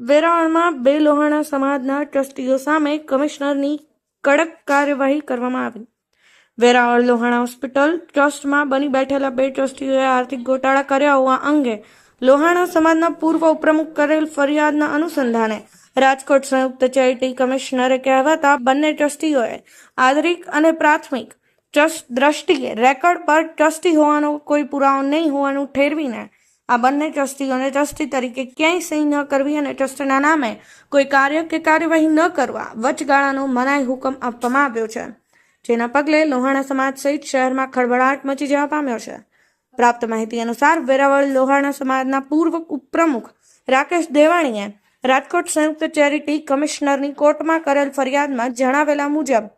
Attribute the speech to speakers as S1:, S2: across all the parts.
S1: વેરાવળમાં બે લોહાણા સમાજના ટ્રસ્ટીઓ સામે કમિશનરની કડક કાર્યવાહી કરવામાં આવી। વેરાવળ લોહાણા હોસ્પિટલ ટ્રસ્ટમાં બની બેઠેલા બે ટ્રસ્ટીઓએ આર્થિક ગોટાળા કર્યા હોવા અંગે લોહાણા સમાજના પૂર્વ ઉપપ્રમુખ કરેલ ફરિયાદના અનુસંધાને રાજકોટ સંયુક્ત ચેરિટી કમિશનરે કહેવાતા બંને ટ્રસ્ટીઓએ આંતરિક અને પ્રાથમિક ટ્રસ્ટ દ્રષ્ટિએ રેકર્ડ પર ટ્રસ્ટી હોવાનો કોઈ પુરાવો નહીં હોવાનું ઠેરવીને આ બંને ટ્રસ્ટીઓને ટ્રસ્ટી તરીકે ક્યાંય સહી ન કરવી અને ટ્રસ્ટના નામે કોઈ કાર્ય કે કાર્યવાહી ન કરવા વચગાળાનો મનાઈ હુકમ આપવામાં આવ્યો છે, જેના પગલે લોહાણા સમાજ સહિત શહેરમાં ખળભળાટ મચી જવા પામ્યો છે। પ્રાપ્ત માહિતી અનુસાર વેરાવળ લોહાણા સમાજના પૂર્વ ઉપપ્રમુખ રાકેશ દેવાણીએ રાજકોટ સંયુક્ત ચેરિટી કમિશનરની કોર્ટમાં કરેલ ફરિયાદમાં જણાવેલા મુજબ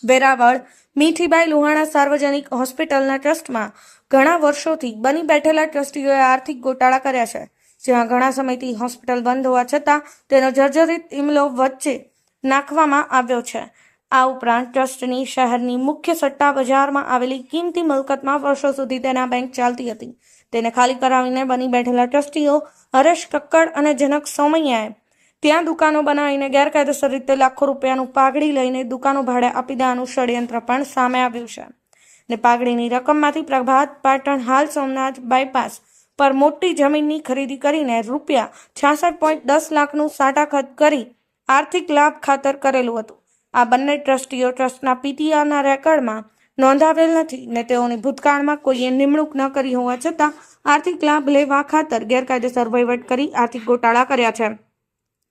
S1: વેરાવળ મીઠીબાઈ લોહાણા સાર્વજનિક હોસ્પિટલના ટ્રસ્ટમાં ઘણા વર્ષોથી બની બેઠેલા ટ્રસ્ટીઓએ આર્થિક ગોટાળા કર્યા છે, જેમાં ઘણા સમયથી હોસ્પિટલ બંધ હોવા છતાં તેનો જર્જરિત ઇમલો વચ્ચે નાખવામાં આવ્યો છે। આ ઉપરાંત ટ્રસ્ટની શહેરની મુખ્ય સટ્ટા બજારમાં આવેલી કિંમતી મિલકતમાં વર્ષો સુધી તેના બેંક ચાલતી હતી, તેને ખાલી કરાવીને બની બેઠેલા ટ્રસ્ટીઓ હરેશ કક્કડ અને જનક સોમૈયાએ ત્યાં દુકાનો બનાવીને ગેરકાયદેસર રીતે લાખો રૂપિયાનું પાઘડી લઈને દુકાનો ભાડે આપી દેવાનું ષડયંત્ર પણ સામે આવ્યું છે ને પાઘડીની રકમમાંથી પ્રભાત પાટણ હાલ સોમનાથ બાયપાસ પર મોટી જમીનની ખરીદી કરીને રૂપિયા 66.10 લાખનું સાટાખત કરી આર્થિક લાભ ખાતર કરેલું હતું। આ બંને ટ્રસ્ટીઓ ટ્રસ્ટના પીટીઆરના રેકર્ડમાં નોંધાવેલ નથી ને તેઓની ભૂતકાળમાં કોઈએ નિમણૂક ન કરી હોવા છતાં આર્થિક લાભ લેવા ખાતર ગેરકાયદેસર વહીવટ કરી આર્થિક ગોટાળા કર્યા છે,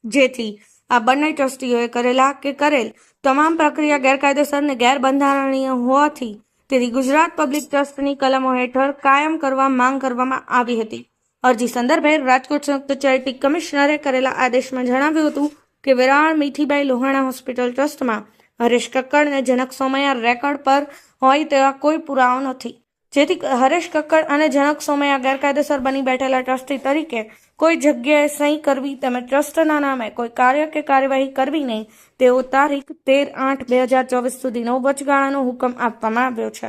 S1: જેથી આ બંને ટ્રસ્ટીઓએ કરેલા કે કરેલ તમામ પ્રક્રિયા ગેરકાયદેસર ને ગેરબંધારણીય હોવાથી તેથી ગુજરાત પબ્લિક ટ્રસ્ટની કલમો હેઠળ કાયમ કરવા માંગ કરવામાં આવી હતી। અરજી સંદર્ભે રાજકોટ સંયુક્ત ચેરિટી કમિશનરે કરેલા આદેશમાં જણાવ્યું હતું કે વેરાવળ મીઠીબાઈ લોહાણા હોસ્પિટલ ટ્રસ્ટમાં હરેશ કક્કડ અને જનક સોમૈયા રેકર્ડ પર હોય તેવા કોઈ પુરાવો નથી, જેથી હરેશ કક્કડ અને જનક સોમૈયા ગેરકાયદેસર બની બેઠેલા ટ્રસ્ટી તરીકે કોઈ જગ્યાએ સહી કરવી તેમજ ટ્રસ્ટના નામે કોઈ કાર્ય કે કાર્યવાહી કરવી નહીં તેવો તારીખ 13/8/2024 સુધીનો વચગાળાનો હુકમ આપવામાં આવ્યો છે।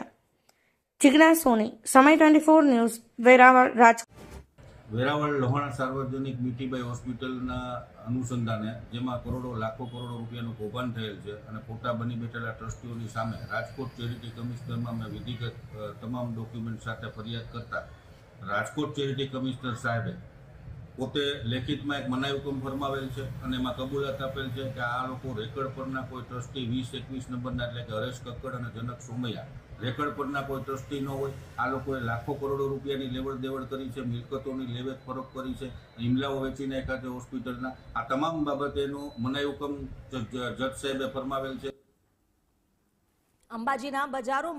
S1: જિજ્ઞાસ સોની, સમય 24 ન્યૂઝ, વેરાવળ, રાજકોટ।
S2: વેરાવળ લોહાણા સાર્વજનિક મીઠીબાઈ હોસ્પિટલના અનુસંધાને જેમાં લાખો કરોડો રૂપિયાનું કૌભાંડ થયેલ છે અને ખોટા બની બેઠેલા ટ્રસ્ટીઓની સામે રાજકોટ ચેરિટી કમિશનરમાં મેં વિધિગત તમામ ડોક્યુમેન્ટ સાથે ફરિયાદ કરતા રાજકોટ ચેરિટી કમિશનર સાહેબે પોતે લેખિતમાં એક મનાઈ હુકમ ફરમાવેલ છે અને એમાં કબૂલાત આપેલ છે કે આ લોકો રેકર્ડ પરના કોઈ ટ્રસ્ટી 20-21 નંબરના એટલે કે હરેશ કક્કડ અને જનક સોમૈયા રેકર્ડ પરના કોઈ ટ્રસ્ટી ન હોય। આ લોકોએ લાખો કરોડો રૂપિયાની લેવડ દેવડ કરી છે, મિલકતોની લેવેચ ફરક કરી છે, ઇમલાઓ વેચી નાખ્યા છે હોસ્પિટલના। આ તમામ બાબતેનો મનાઈ હુકમ જજ સાહેબે ફરમાવેલ છે।
S3: અંબાજીના બજારોમાં